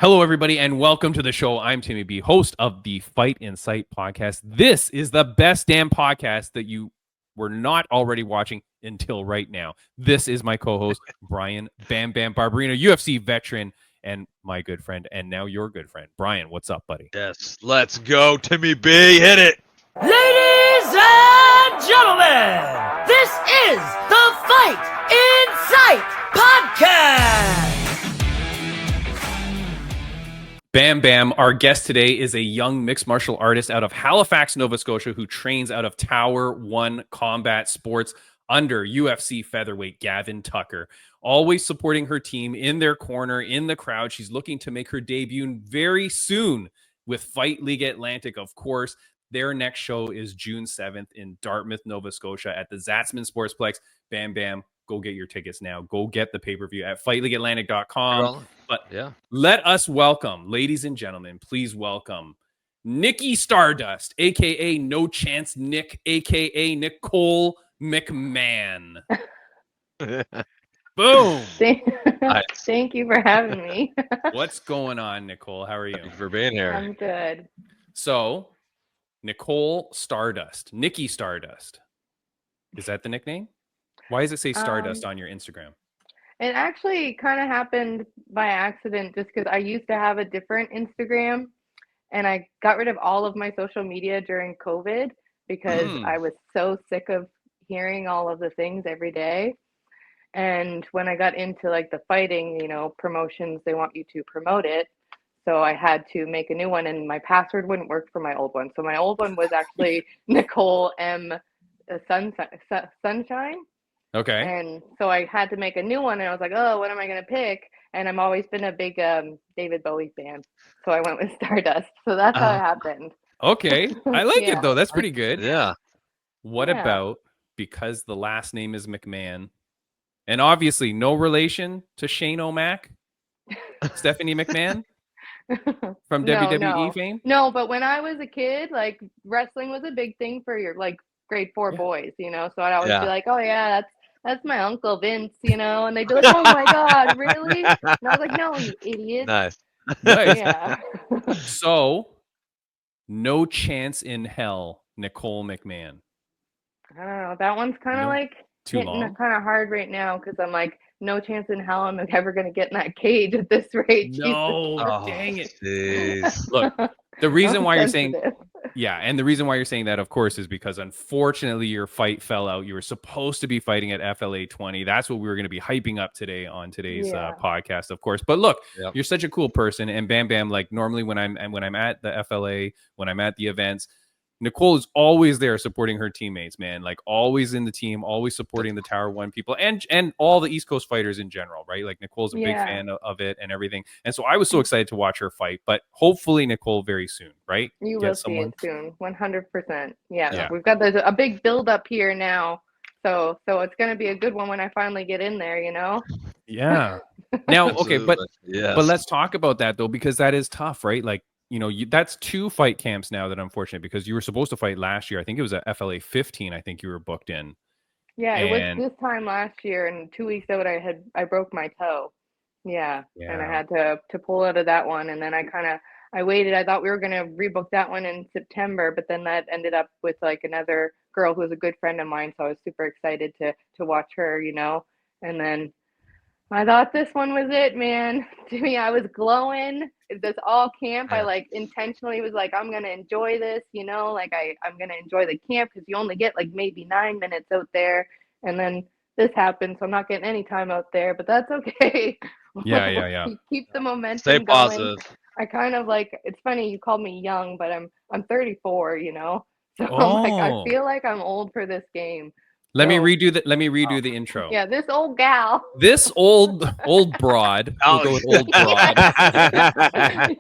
Hello, everybody, and welcome to the show. I'm Timmy B, host of the Fight in Sight podcast. This is the best damn podcast that you were not already watching until right now. This is my co-host, Brian BamBam Barberino, UFC veteran, and my good friend, and now your good friend. Brian, what's up, buddy? Yes, let's go, Timmy B. Hit it. Ladies and gentlemen, this is the Fight in Sight podcast. Bam Bam, our guest today is a young mixed martial artist out of Halifax, Nova Scotia, who trains out of Tower 1 Combat Sports under UFC featherweight Gavin Tucker. Always supporting her team in their corner, in the crowd. She's looking to make her debut very soon with Fight League Atlantic, of course. Their next show is June 7th in Dartmouth, Nova Scotia at the Zatzman Sportsplex. Bam Bam, go get your tickets now. Go get the pay-per-view at fightleagueatlantic.com. But let us welcome, ladies and gentlemen, please welcome Nikki Stardust, a.k.a. No Chance Nick, a.k.a. Nicole McMahon. Boom. Thank you for having me. What's going on, Nicole? How are you? Thank you for being here. I'm good. So, Nicole Stardust, Nikki Stardust. Is that the nickname? Why does it say Stardust on your Instagram? It actually kind of happened by accident just because I used to have a different Instagram and I got rid of all of my social media during COVID because I was so sick of hearing all of the things every day. And when I got into like the fighting, promotions, they want you to promote it. So I had to make a new one and my password wouldn't work for my old one. So my old one was actually Nicole M Sunshine. Okay. And so I had to make a new one and I was like, oh, what am I going to pick? And I've always been a big David Bowie fan. So I went with Stardust. So that's how it happened. Okay. I like it though. That's pretty good. Yeah. What about, because the last name is McMahon, and obviously no relation to Shane O'Mac, Stephanie McMahon from WWE fame? No, but when I was a kid, like wrestling was a big thing for your like grade 4 boys, so I'd always be like, oh yeah, that's my Uncle Vince, and they'd be like, oh my God, really? And I was like, no, you idiot. Nice. Yeah. So, No Chance in Hell, Nicole McMahon. I don't know. That one's kind of like too long, kind of hard right now because I'm like, no chance in hell I'm ever going to get in that cage at this rate. No, dang it. Geez. Look, the reason why you're saying, and the reason why you're saying that, of course, is because unfortunately your fight fell out. You were supposed to be fighting at FLA 20. That's what we were going to be hyping up today on today's podcast, of course. But look, you're such a cool person, and Bam Bam. Like normally when I'm at the FLA, when I'm at the events, Nicole is always there supporting her teammates, man. Like always in the team, always supporting the Tower 1 people and all the East Coast fighters in general, right? Like Nicole's a big fan of it and everything. And so I was so excited to watch her fight, but hopefully Nicole very soon, right? You will see it soon, 100%. Yeah. We've got a big build up here now. So it's going to be a good one when I finally get in there, Yeah. Now, okay, but let's talk about that though, because that is tough, right? Like, that's 2 fight camps now that are unfortunate because you were supposed to fight last year. I think it was a FLA 15. I think you were booked in. Yeah, it was this time last year, and 2 weeks out I broke my toe. Yeah. And I had to pull out of that one, and then I waited. I thought we were gonna rebook that one in September, but then that ended up with like another girl who was a good friend of mine, so I was super excited to watch her, and then I thought this one was it, man. To me, I was glowing. This all camp, I like intentionally was like, I'm going to enjoy this, like I'm going to enjoy the camp because you only get like maybe 9 minutes out there. And then this happened. So I'm not getting any time out there, but that's okay. Yeah. Keep the momentum Stay going. positive. I kind of like, it's funny, you called me young, but I'm 34, So I'm like, I feel like I'm old for this game. Let me redo the intro. Yeah, this old gal. This old broad. We'll go with old broad.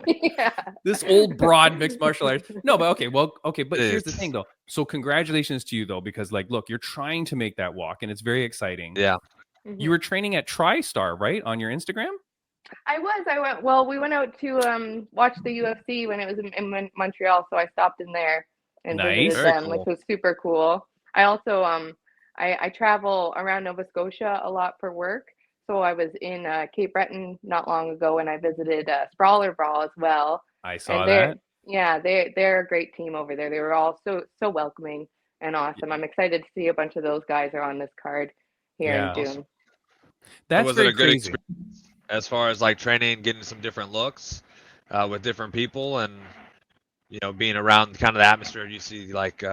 This old broad mixed martial arts. No, but okay. But here's the thing, though. So congratulations to you, though, because like, look, you're trying to make that walk, and it's very exciting. Yeah. Mm-hmm. You were training at TriStar, right, on your Instagram? I went. Well, we went out to watch the UFC when it was in Montreal, so I stopped in there and visited them, which was super cool. I also I travel around Nova Scotia a lot for work, also I was in Cape Breton not long ago, and I visited Sprawler Brawl as well. I saw And that. they're a great team over there. They were all so welcoming and awesome. I'm excited to see a bunch of those guys are on this card here in June. Awesome. That's was very it a good crazy. experience as far as like training, getting some different looks with different people, and being around kind of the atmosphere you see, like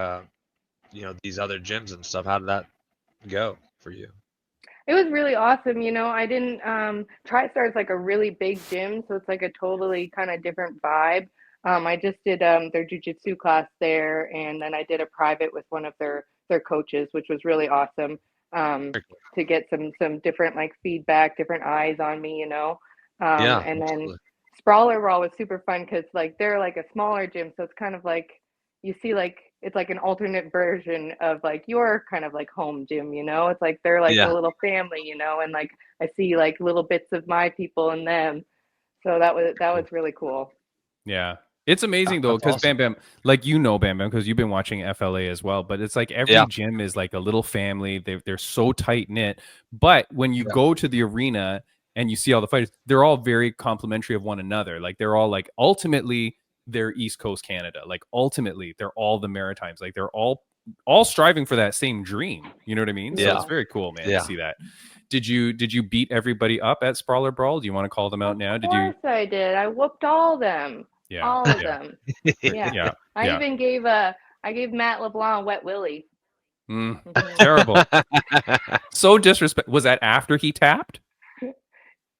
these other gyms and stuff? How did that go for you? It was really awesome. I didn't TriStar is like a really big gym, so it's like a totally kind of different vibe. I just did their jiu-jitsu class there, and then I did a private with one of their coaches, which was really awesome. To get some different like feedback, different eyes on me, and Absolutely. then Sprawler Raw was super fun because like they're like a smaller gym, so it's kind of like you see like it's like an alternate version of like your kind of like home gym, it's like they're like a little family, and like I see like little bits of my people in them, so that was really cool. Yeah. It's amazing though, because awesome. BamBam, like BamBam, because you've been watching FLA as well. But it's like every gym is like a little family. They're so tight knit. But when you go to the arena and you see all the fighters, they're all very complimentary of one another. Like they're all like ultimately they're East Coast Canada. Like ultimately they're all the Maritimes. Like they're all striving for that same dream. You know what I mean? So it's very cool, man, to see that. Did you beat everybody up at Sprawler Brawl? Do you want to call them out now? Of course I did. I whooped all of them. Yeah. All of them. Yeah. I even gave Matt LeBlanc a wet willy. Terrible. So disrespectful. Was that after he tapped?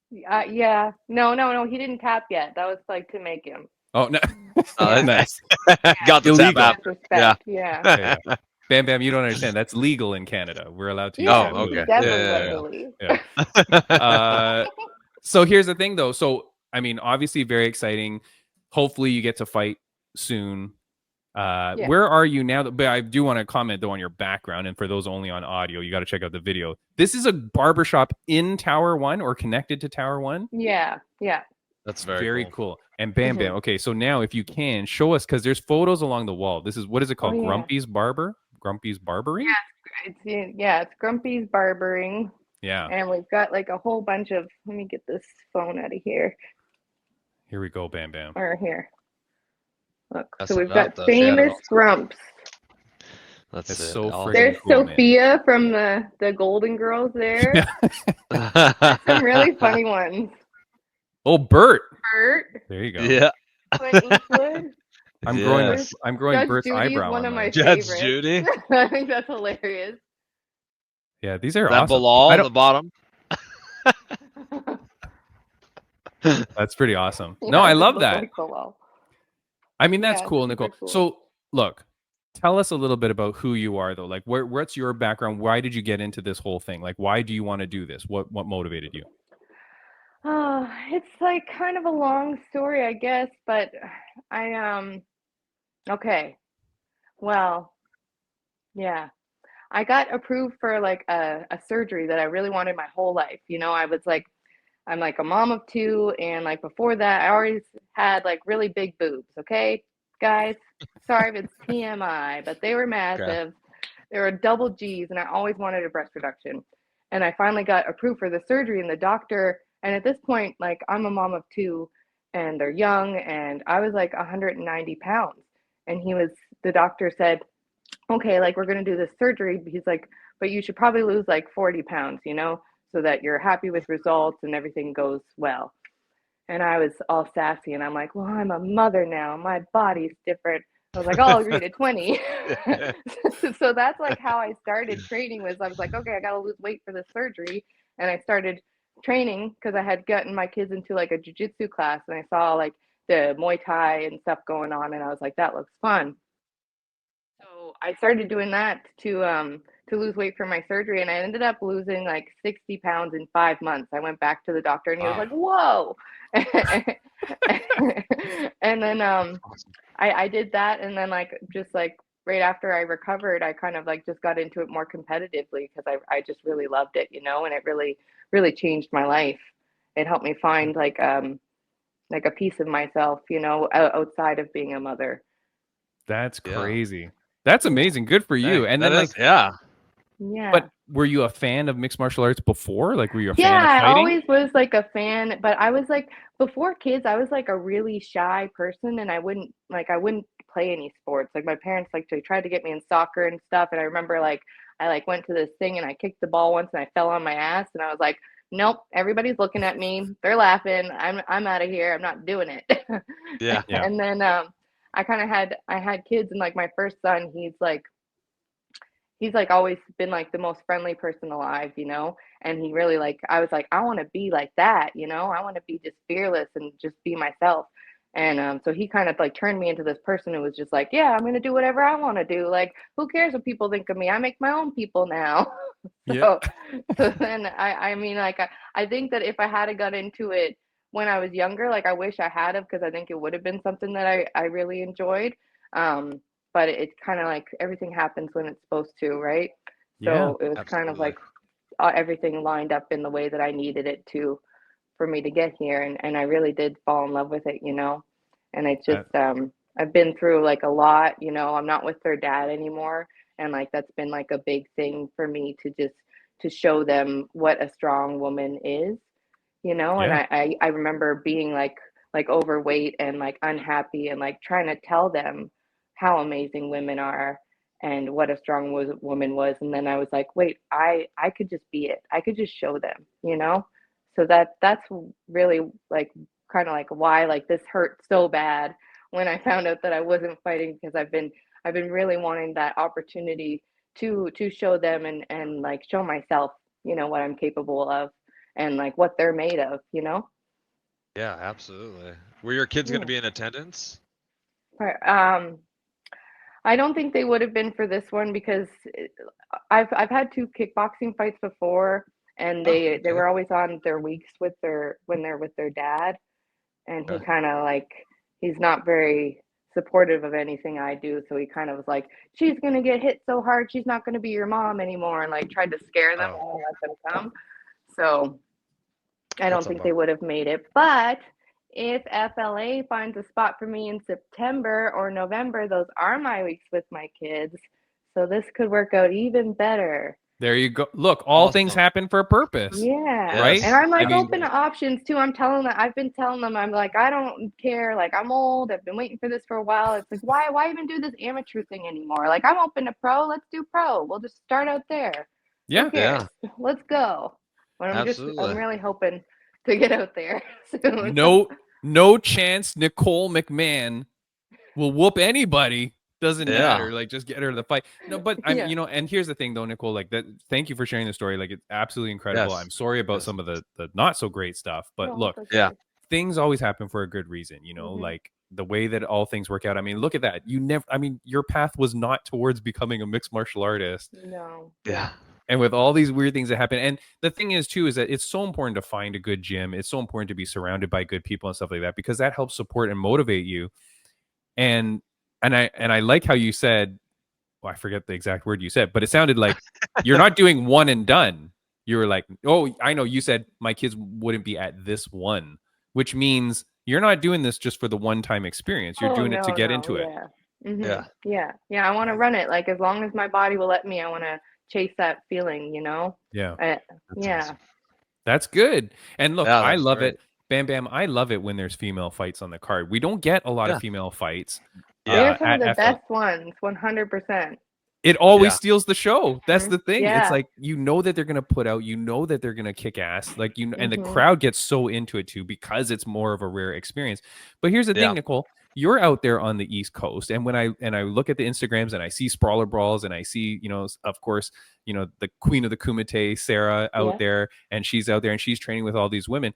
Yeah. No. He didn't tap yet. That was like to make him. Oh no. Nice. Got the illegal. tap after. Yeah. BamBam, you don't understand. That's legal in Canada. We're allowed to use that. Oh, okay. Definitely. So here's the thing though. So I mean, obviously very exciting. Hopefully you get to fight soon. Where are you now? But I do want to comment though on your background, and for those only on audio, you got to check out the video. This is a barbershop in Tower 1 or connected to Tower 1? Yeah. That's very cool. And BamBam, okay, so now if you can show us, because there's photos along the wall. This is, what is it called? Grumpy's Barber? Grumpy's Barbering? It's Grumpy's Barbering. Yeah. And we've got like a whole bunch of, let me get this phone out of here. Here we go, BamBam. Or here. Look, so we've got famous Grumps. That's so freaking There's cool, Sophia from the Golden Girls there. Some really funny ones. Oh, Bert. There you go. Yeah. I'm growing Judge Bert's Judy's eyebrow. One of my Judge favorites. Judy. I think that's hilarious. Yeah, these are that awesome. Bilal on the bottom. That's pretty awesome. No, I love that. Like I mean, that's cool, Nicole. Cool. So, look, tell us a little bit about who you are, though. Like, what's your background? Why did you get into this whole thing? Like, why do you want to do this? What motivated you? Oh, it's like kind of a long story, I guess. But okay. Well, yeah. I got approved for like a surgery that I really wanted my whole life. I was like, I'm like a mom of 2, and like before that, I always had like really big boobs. Okay, guys, sorry if it's TMI, but they were massive. Okay. They were double G's, and I always wanted a breast reduction. And I finally got approved for the surgery, and the doctor. And at this point, like I'm a mom of 2, and they're young, and I was like 190 pounds, and the doctor said, okay, like we're gonna do this surgery. He's like, but you should probably lose like 40 pounds, so that you're happy with results and everything goes well. And I was all sassy, and I'm like, well, I'm a mother now. My body's different. I was like, I'll agree to 20. So that's like how I started training. I was like, okay, I got to lose weight for this surgery. And I started training because I had gotten my kids into like a jiu-jitsu class, and I saw like the Muay Thai and stuff going on. And I was like, that looks fun. So I started doing that to lose weight for my surgery, and I ended up losing like 60 pounds in 5 months. I went back to the doctor, and he was like, whoa. And then I did that, and then like just like right after I recovered, I kind of like just got into it more competitively because I just really loved it, and it really changed my life. It helped me find like a piece of myself, outside of being a mother. That's crazy. That's amazing. Good for you. And then yeah. Yeah. But were you a fan of mixed martial arts before? Like, were you a fan Yeah, of I fighting? always was like a fan, but I was like before kids, I was like a really shy person and I wouldn't play any sports. Like my parents like to try to get me in soccer and stuff. And I remember like I like went to this thing and I kicked the ball once and I fell on my ass and I was like, nope, everybody's looking at me. They're laughing. I'm out of here. I'm not doing it. Yeah. Yeah. And then I had kids and like my first son, he's like always been like the most friendly person alive, you know? And he really like, I was like, I want to be like that, you know? I want to be just fearless and just be myself. And so he kind of like turned me into this person who was just like, yeah, I'm going to do whatever I want to do. Like, who cares what people think of me? I make my own people now. Yeah. So then I mean, like, I think that if I had got into it when I was younger, like I wish I had have, because I think it would have been something that I really enjoyed. But it's kind of like everything happens when it's supposed to, right? Yeah. So it was kind of Absolutely. like everything lined up in the way that I needed it to for me to get here, and I really did fall in love with it, you know. And it's just I've been through like a lot, you know. I'm not with their dad anymore, and like that's been like a big thing for me to just to show them what a strong woman is, you know. And Yeah. I remember being like overweight and like unhappy and like trying to tell them how amazing women are and what a strong woman was. And then I was like, wait, I could just be it. I could just show them, you know. So that's really like kind of like why like this hurt so bad when I found out that I wasn't fighting, because I've been really wanting that opportunity to show them and like show myself, you know, what I'm capable of and like what they're made of, you know. Yeah, absolutely. Were your kids going to Yeah. be in attendance? I don't think they would have been for this one because I've had two kickboxing fights before, and Oh, they okay. were always on their weeks with their when they're with their dad, and he Okay. kind of like he's not very supportive of anything I do, so he kind of was like, she's gonna get hit so hard, she's not gonna be your mom anymore, and like tried to scare them Oh, and let them come. So I don't that's a think they bummer. would have made it. But if FLA finds a spot for me in September or November, those are my weeks with my kids. So this could work out even better. There you go. Look, all things Awesome. happen for a purpose, Yeah. right? And I'm Yes, I like mean, open to absolutely. options too. I've been telling them, I'm like, I don't care. Like I'm old. I've been waiting for this for a while. It's like, why even do this amateur thing anymore? Like I'm open to pro. Let's do pro. We'll just start out there. Who yeah. cares? Yeah, Let's go. But I'm absolutely. really hoping to get out there soon. No chance Nicole McMahon will whoop anybody. Doesn't Yeah. matter. Like, just get her to the fight. No, but I'm, Yeah. and here's the thing though, Nicole, like that, thank you for sharing the story. Like, it's absolutely incredible. I'm Yes. sorry about Yes. some of the not so great stuff, but No, look, it's Yeah. okay. things always happen for a good reason, Mhm. like the way that all things work out. I mean, look at that. Your path was not towards becoming a mixed martial artist. No. Yeah. And with all these weird things that happen. And the thing is too, is that it's so important to find a good gym. It's so important to be surrounded by good people and stuff like that, because that helps support and motivate you. And I like how you said, well, I forget the exact word you said, but it sounded like you're not doing one and done. You were like, oh, I know, you said my kids wouldn't be at this one, which means you're not doing this just for the one-time experience. You're Oh doing it to no, get no, into it. yeah. Yeah. Yeah, I want to run it. Like as long as my body will let me, I want to chase that feeling, you know? Yeah. That's Yeah. awesome. That's good. And look, Yeah, I that's love great. it. Bam Bam, I love it when there's female fights on the card. We don't get a lot of Yeah. female fights Yeah. They're some of the at FL. best ones, 100%. It always Yeah. steals the show. That's the thing. It's Yeah. like, you know that they're going to put out, you know that they're going to kick ass. Like, and the Mhm. crowd gets so into it too, because it's more of a rare experience. But here's the Yeah. thing, Nicole, you're out there on the East Coast. And when I look at the Instagrams and I see Sprawler Brawls and I see, of course, the queen of the Kumite, Sarah, out Yeah. there, and she's out there and she's training with all these women.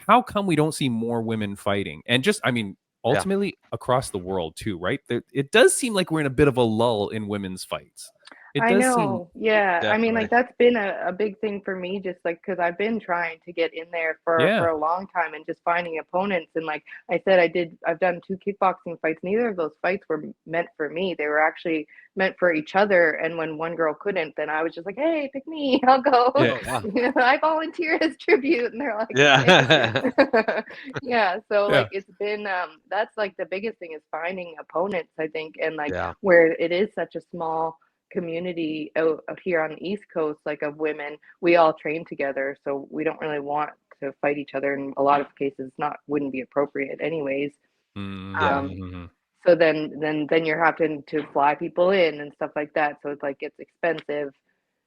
How come we don't see more women fighting? And just, Yeah. ultimately across the world too, right? It does seem like we're in a bit of a lull in women's fights. It I does seem, know. Yeah. I mean, Definitely. like that's been a big thing for me, just like because I've been trying to get in there yeah, for a long time and just finding opponents. And like I said, I've done two kickboxing fights. Neither of those fights were meant for me. They were actually meant for each other. And when one girl couldn't, then I was just like, hey, pick me. I'll go. yeah, Oh, wow. You know, I volunteer as tribute. And they're like, Yeah. okay. Yeah. So yeah, like it's been that's like the biggest thing is finding opponents, I think, and like Yeah. where it is such a small community out here on the East Coast, like of women, we all train together, so we don't really want to fight each other. In a lot of cases, wouldn't be appropriate anyways. So then you're having to fly people in and stuff like that. So it's like it's expensive.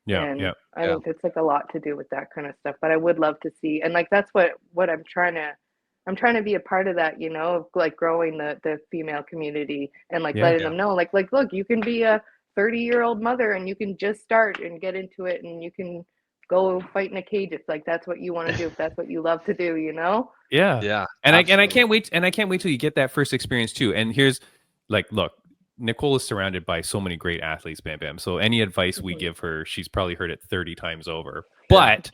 I think it's like a lot to do with that kind of stuff. But I would love to see, and like that's what I'm trying to be a part of that, you know, of like growing the female community and like letting them know, like look, you can be a 30-year-old mother and you can just start and get into it and you can go fight in a cage. It's like that's what you want to do if that's what you love to do, you know? And I can't wait till you get that first experience too. And here's like, look, Nicole is surrounded by so many great athletes, Bam Bam. So any advice we give her, she's probably heard it 30 times over. But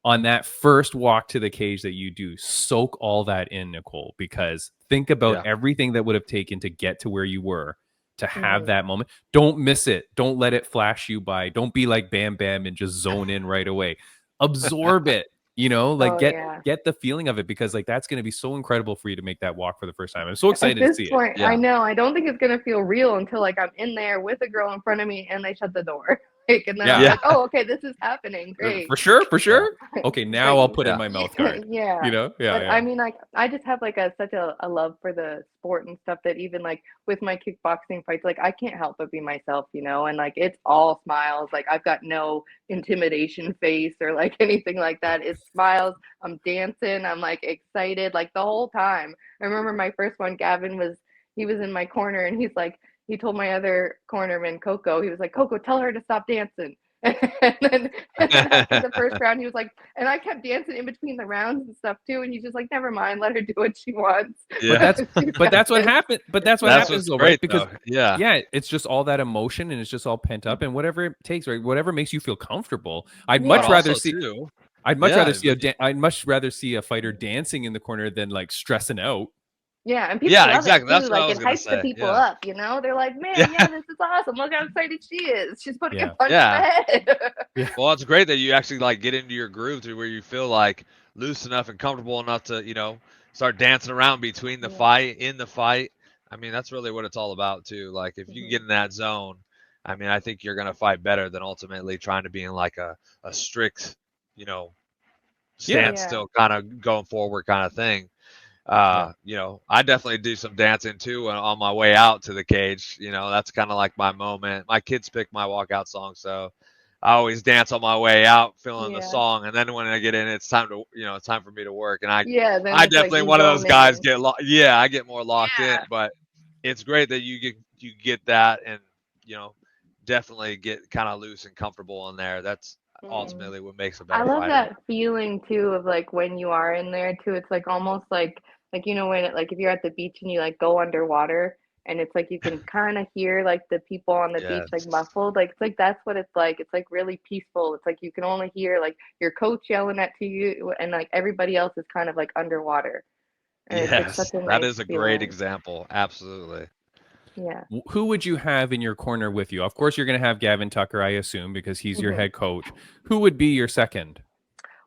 on that first walk to the cage that you do, soak all that in, Nicole, because think about everything that would have taken to get to where you were, to have that moment. Don't miss it. Don't let it flash you by. Don't be like Bam Bam and just zone in right away. Absorb it. You know, like get the feeling of it, because like that's going to be so incredible for you to make that walk for the first time. I'm so excited to see it. I know. I don't think it's going to feel real until like I'm in there with a girl in front of me and they shut the door. Like, and then I'm like, oh, okay, this is happening. Great. For sure. Okay, now I'll put in my mouth guard. You know? I mean, like, I just have like such a love for the sport and stuff that even like with my kickboxing fights, like I can't help but be myself, you know, and like it's all smiles. Like I've got no intimidation face or like anything like that. It's smiles. I'm dancing. I'm like excited like the whole time. I remember my first one, Gavin was in my corner and he's like, he told my other cornerman, Coco, he was like, Coco, tell her to stop dancing. And then after the first round, he was like, and I kept dancing in between the rounds and stuff too. And he's just like, never mind, let her do what she wants. Yeah. But that's what happened. But that's what happens though, right? Because yeah, it's just all that emotion and it's just all pent up and whatever it takes, right? Whatever makes you feel comfortable. I'd much rather see a fighter dancing in the corner than like stressing out. Yeah, and people love exactly. It too. That's what like I was it hypes the people up, you know? They're like, man, this is awesome. Look how excited she is. She's putting a punch in the head. Well, it's great that you actually like get into your groove to where you feel like loose enough and comfortable enough to, you know, start dancing around between the fight, in the fight. I mean, that's really what it's all about too. Like if you get in that zone, I mean, I think you're gonna fight better than ultimately trying to be in like a strict, you know, standstill kind of going forward kind of thing. You know, I definitely do some dancing too on my way out to the cage. You know, that's kind of like my moment. My kids pick my walkout song, so I always dance on my way out, feeling the song, and then when I get in, it's time for me to work. And I definitely like one of those guys I get more locked in. But it's great that you get that, and you know, definitely get kind of loose and comfortable in there. That's ultimately what makes a better fighter. I love fighter. that feeling too of like when you are in there too. It's like almost like you know when like if you're at the beach and you like go underwater and it's like you can kind of hear like the people on the beach like muffled. Like it's like that's what it's like. It's like really peaceful. It's like you can only hear like your coach yelling at to you and like everybody else is kind of like underwater. And it's like such a nice that is a feeling. great example. Absolutely. Yeah. Who would you have in your corner with you? Of course, you're going to have Gavin Tucker, I assume, because he's your head coach. Who would be your second?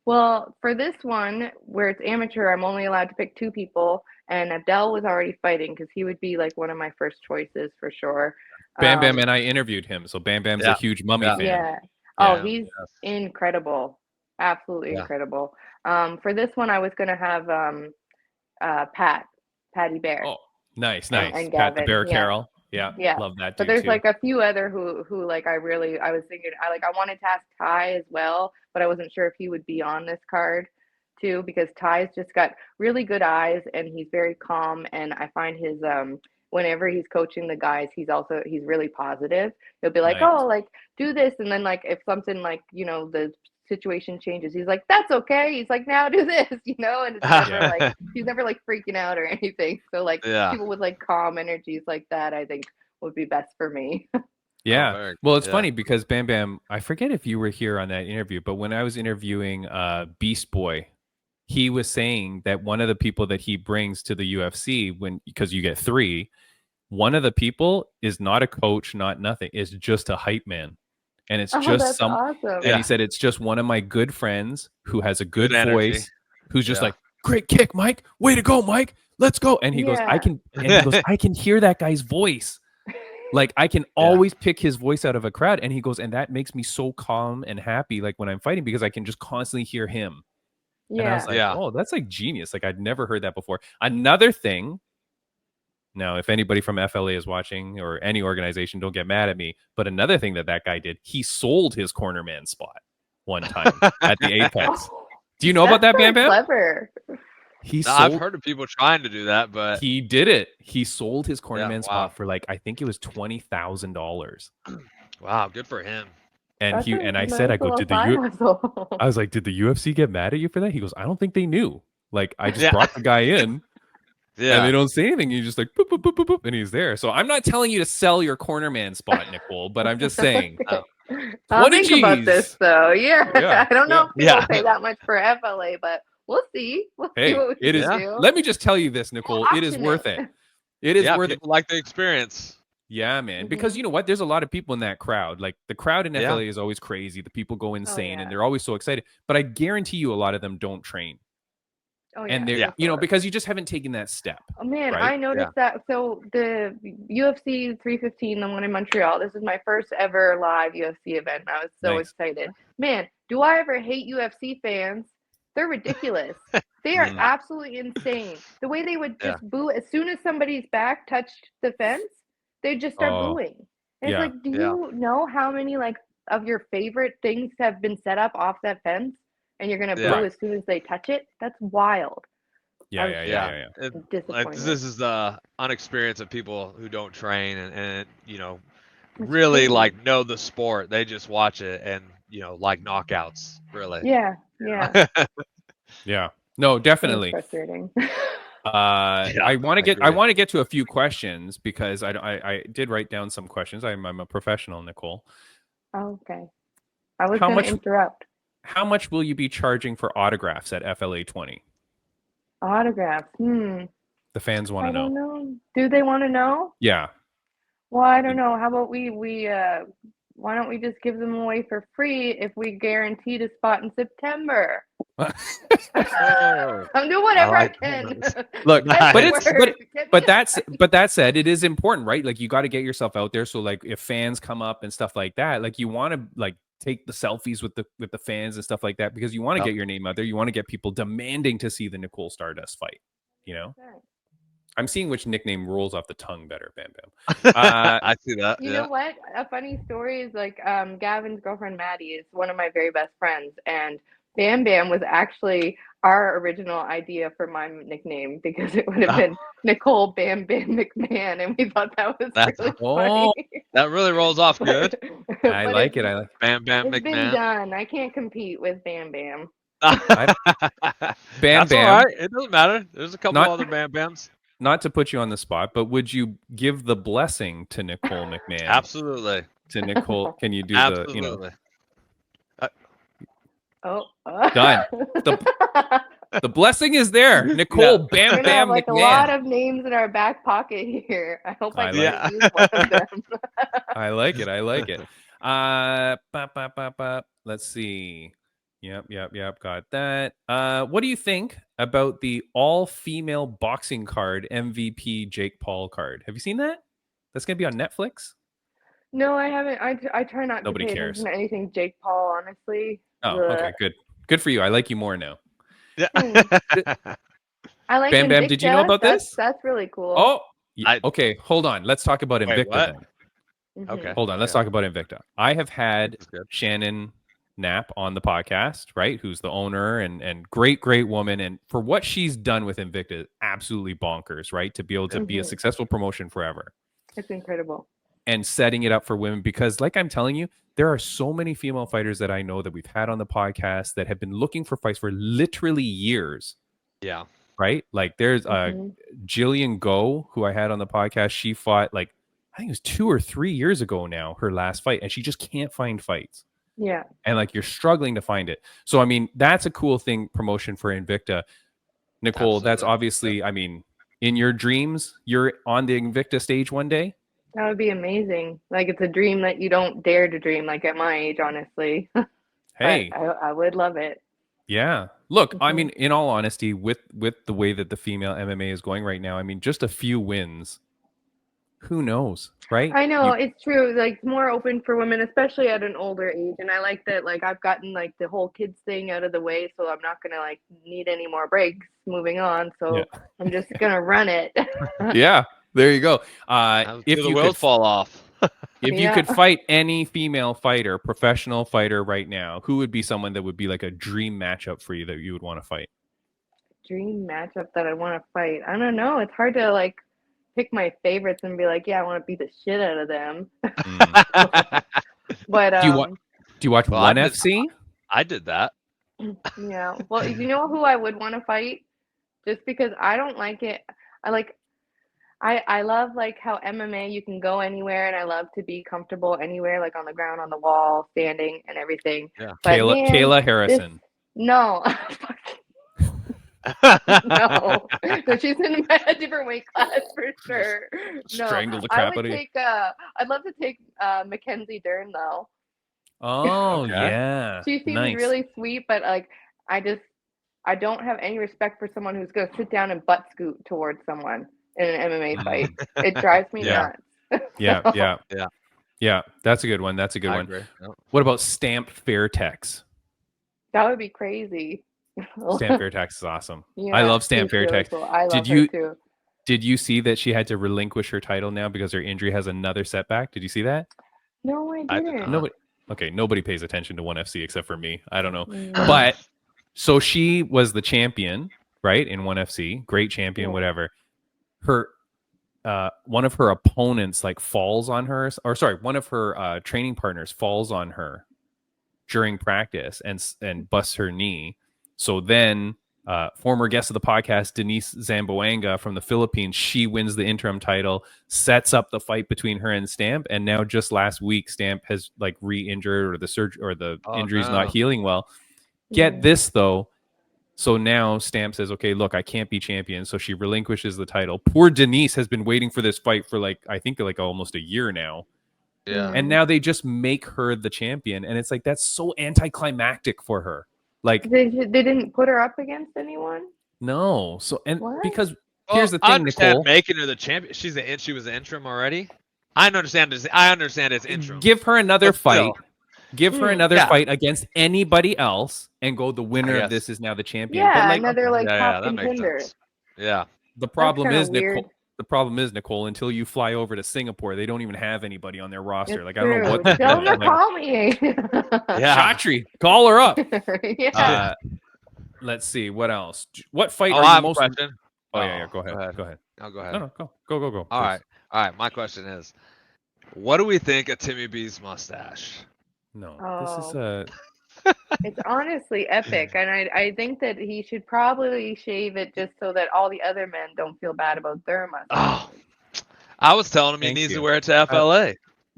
Well, for this one, where it's amateur, I'm only allowed to pick 2 people, and Abdel was already fighting because he would be like one of my first choices for sure. Bam Bam and I interviewed him, so Bam Bam's a huge Mummy fan. Yeah. Oh, he's incredible. Absolutely incredible. For this one, I was going to have Patty Bear. Oh, nice. And Pat the Gavin. Bear Carroll. Yeah, love that dude. But there's too. like a few other who like I was thinking I wanted to ask Ty as well, but I wasn't sure if he would be on this card too because Ty's just got really good eyes and he's very calm, and I find his whenever he's coaching the guys he's really positive. He'll be like, oh, like do this, and then like if something like, you know, the situation changes, he's like, that's okay, he's like, now do this, you know, and it's never like he's never like freaking out or anything. So like people with like calm energies like that I think would be best for me. Well, it's funny because Bam Bam, I forget if you were here on that interview, but when I was interviewing Beast Boy, he was saying that one of the people that he brings to the UFC because you get 3, one of the people is not a coach, not nothing, is just a hype man. And it's just awesome. And he said, it's just one of my good friends who has a good voice, who's just like, great kick, Mike. Way to go, Mike. Let's go. And he goes, I can hear that guy's voice. Like I can always pick his voice out of a crowd. And he goes, and that makes me so calm and happy, like when I'm fighting, because I can just constantly hear him. Yeah. And I was like, oh, that's like genius. Like I'd never heard that before. Another thing. Now, if anybody from FLA is watching or any organization, don't get mad at me. But another thing that guy did, he sold his cornerman spot one time at the Apex. Do you know about that, Bam Bam? Clever. I've heard of people trying to do that, but he did it. He sold his cornerman spot for like, I think it was $20,000. Wow, good for him. And I said, I go, I was like, did the UFC get mad at you for that? He goes, I don't think they knew. Like, I just brought the guy in. Yeah. And they don't say anything. You just like, boop, boop, boop, boop, boop, and he's there. So I'm not telling you to sell your cornerman spot, Nicole, but I'm just saying. I'll think about this, though. Yeah. I don't know if people pay that much for FLA, but we'll see. We'll see what we do. Let me just tell you this, Nicole. It is worth it. It is worth it. Like the experience. Yeah, man. Because you know what? There's a lot of people in that crowd. Like the crowd in FLA is always crazy. The people go insane and they're always so excited. But I guarantee you a lot of them don't train. And they're, because you just haven't taken that step. Oh man, right? I noticed that. So the UFC 315, the one in Montreal, this is my first ever live UFC event. I was so excited. Man, do I ever hate UFC fans? They're ridiculous. They are absolutely insane. The way they would just boo as soon as somebody's back touched the fence, they just start booing. And it's like, do you know how many like of your favorite things have been set up off that fence? And you're gonna boo as soon as they touch it? That's wild. Yeah. Like, this is the unexperience of people who don't train and really like know the sport. They just watch it and like knockouts. Really. Yeah. Yeah. No, definitely. It's frustrating. I want to get to a few questions because I did write down some questions. I'm a professional, Nicole. Oh, okay. I was going to interrupt. How much will you be charging for autographs at FLA 20? Autographs? The fans want to know. I don't know. Do they want to know? Yeah. Well, I don't know. How about we why don't we just give them away for free if we guaranteed a spot in September? I'm doing whatever I can. Look, but that said, it is important, right? Like you got to get yourself out there. So like if fans come up and stuff like that, like you want to like take the selfies with the fans and stuff like that because you want to get your name out there. You want to get people demanding to see the Nicole Stardust fight. Right. I'm seeing which nickname rolls off the tongue better, Bam Bam. I see that. You know what? A funny story is like Gavin's girlfriend Maddie is one of my very best friends, and Bam Bam was actually our original idea for my nickname because it would have been Nicole Bam Bam McMahon, and we thought that was really funny. That really rolls off good. I like it. Bam Bam McMahon. It's been done. I can't compete with Bam Bam. Bam That's Bam. All right. It doesn't matter. There's a couple other Bam Bams. Not to put you on the spot, but would you give the blessing to Nicole McMahon? Absolutely. To Nicole, can you do Absolutely. Done. The blessing is there. Nicole Bam Bam like McMahon. A lot of names in our back pocket here. I hope I can use one of them. I like it. Let's see. Yep. Got that. What do you think about the all-female boxing card MVP Jake Paul card? Have you seen that? That's gonna be on Netflix. No, I haven't. I try not Nobody to pay cares. attention to anything Jake Paul, honestly. Oh, okay, good for you. I like you more now. Yeah. I like Bam Bam. Invicta. Did you know about this? That's really cool. Oh, okay. Hold on. Let's talk about Invicta. Then. Okay. Hold on. Let's talk about Invicta. I have had Shannon Knapp on the podcast, right? Who's the owner and great woman. And for what she's done with Invicta, absolutely bonkers, right? To be able to be a successful promotion forever. It's incredible. And setting it up for women because like I'm telling you, there are so many female fighters that I know that we've had on the podcast that have been looking for fights for literally years. Yeah. Right? Like there's Jillian Go, who I had on the podcast. She fought like, I think it was 2 or 3 years ago now, her last fight, and she just can't find fights. Yeah. And like you're struggling to find it. So, I mean, that's a cool thing, promotion for Invicta. Nicole, that's obviously, I mean, in your dreams, you're on the Invicta stage one day. That would be amazing. Like it's a dream that you don't dare to dream, like at my age, honestly. Hey, I would love it. Yeah. Look, I mean, in all honesty, with the way that the female MMA is going right now, I mean, just a few wins. who knows, right? I know it's true. Like it's more open for women, especially at an older age. And I like that. Like I've gotten like the whole kids thing out of the way, so I'm not gonna like need any more breaks. Moving on, so I'm just gonna run it. Yeah, there you go. If the wheels fall off. If you could fight any female fighter, professional fighter right now, who would be someone that would be like a dream matchup for you that you would want to fight? Dream matchup that I want to fight. I don't know. It's hard to like pick my favorites and be like, yeah, I want to beat the shit out of them. But do you watch ONE FC? I did that. Yeah. Well, you know who I would want to fight? Just because I don't like it. I love like how MMA you can go anywhere, and I love to be comfortable anywhere, like on the ground, on the wall, standing, and everything. Yeah. But Kayla Harrison. No. No, she's in a different weight class for sure. No, Strangle the crap out of you. I'd love to take Mackenzie Dern though. Oh yeah, she seems really sweet, but like I don't have any respect for someone who's going to sit down and butt scoot towards someone in an MMA fight. It drives me nuts. Yeah. That's a good one. That's a good one. Yep. What about Stamp Fairtex? That would be crazy. Stamp Fairtex is awesome. Yeah, I love Stamp Fairtex. Really cool. I love her too. Did you see that she had to relinquish her title now because her injury has another setback? Did you see that? No, I didn't. Nobody pays attention to ONE FC except for me. I don't know. But so she was the champion, right? In ONE FC, great champion, whatever. Her one of her opponents like falls on her, or sorry, one of her training partners falls on her during practice and busts her knee. So then former guest of the podcast, Denise Zamboanga from the Philippines, she wins the interim title, sets up the fight between her and Stamp. And now just last week, Stamp has like re-injured or the injury's not healing well. Get this though. So now Stamp says, okay, look, I can't be champion. So she relinquishes the title. Poor Denise has been waiting for this fight for I think almost a year now. Yeah. And now they just make her the champion. And it's like, that's so anticlimactic for her. Like they didn't put her up against anyone. No, so because here's the thing, Nicole, making her the champion. She was the interim already. I understand it's interim. Give her another fight. Give her another fight against anybody else, and go. The winner of this is now the champion. Yeah, but another top contender. Yeah. The problem is Nicole. The problem is, Nicole, until you fly over to Singapore, they don't even have anybody on their roster. It's I don't know what. Don't call me. Chatri, call her up. Let's see what else. What fight are you most? Oh yeah. Go ahead. Go ahead. I'll go ahead. No, go. All right. My question is, what do we think of Timmy B's mustache? No, this is It's honestly epic, and I think that he should probably shave it just so that all the other men don't feel bad about their mustache. Oh, I was telling him he needs to wear it to FLA.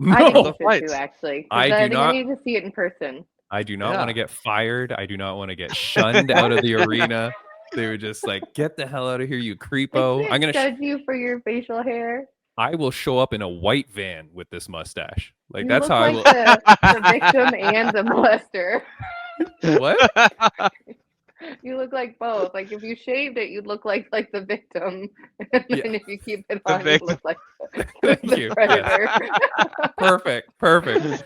I think he should too, actually. I need to see it in person. I do not want to get fired. I do not want to get shunned out of the arena. They were just like, get the hell out of here, you creepo. I'm gonna judge you for your facial hair. I will show up in a white van with this mustache. Like you that's how I will. The victim and the molester. What? You look like both. Like if you shaved it, you'd look like the victim, and then if you keep it on, you look like the predator. Yes. Perfect.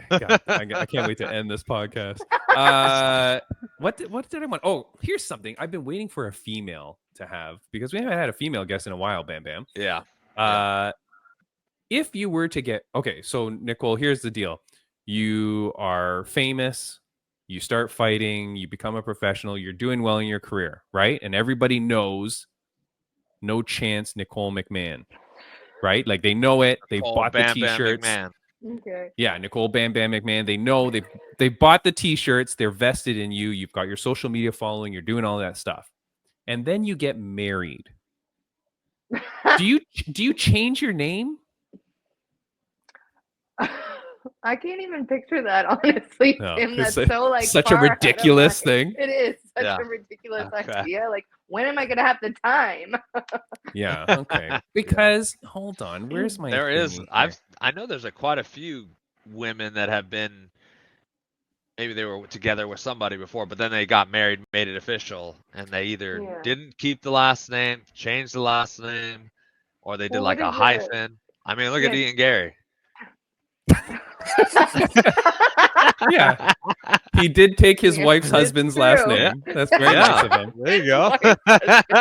God, I can't wait to end this podcast. What did I want? Oh, here's something I've been waiting for a female to have, because we haven't had a female guest in a while. BamBam. Yeah. If you were to get so Nicole, here's the deal: you are famous, you start fighting, you become a professional, you're doing well in your career, right? And everybody knows, no chance, Nicole McMahon, right? Like they know it. They bought the t-shirts. Okay. Yeah, Nicole BamBam McMahon. They know they bought the t-shirts. They're vested in you. You've got your social media following. You're doing all that stuff, and then you get married. Do you change your name? I can't even picture that, honestly. No, Tim, that's so like such a ridiculous thing. It is such a ridiculous idea. Like, when am I gonna have the time? Yeah. Okay. Because hold on, where's my? There is. I know there's quite a few women that have been. Maybe they were together with somebody before, but then they got married, made it official, and they either didn't keep the last name, changed the last name, or they did Well, like what a is hyphen. I mean, look at Yeah. Ian Gary. Yeah. He did take his Yeah, wife's it's husband's last true. name. That's very nice of him. There you go.